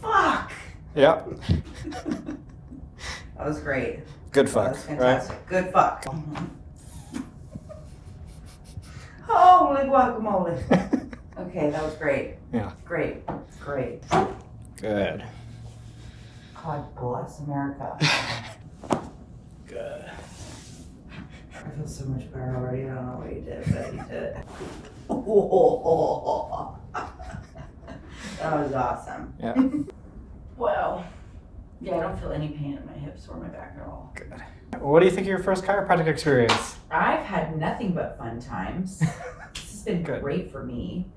Fuck! Yep. That was great. Good That fuck, was fantastic. right? Good fuck. Holy guacamole. Okay, that was great. Yeah. Great. Great. Good. God bless America. Good. I feel so much better already. I don't know what you did, but you did it. That was awesome. Yeah. Wow. Yeah, I don't feel any pain in my hips or my back at all. Good. What do you think of your first chiropractic experience? I've had nothing but fun times. This has been Good. great for me.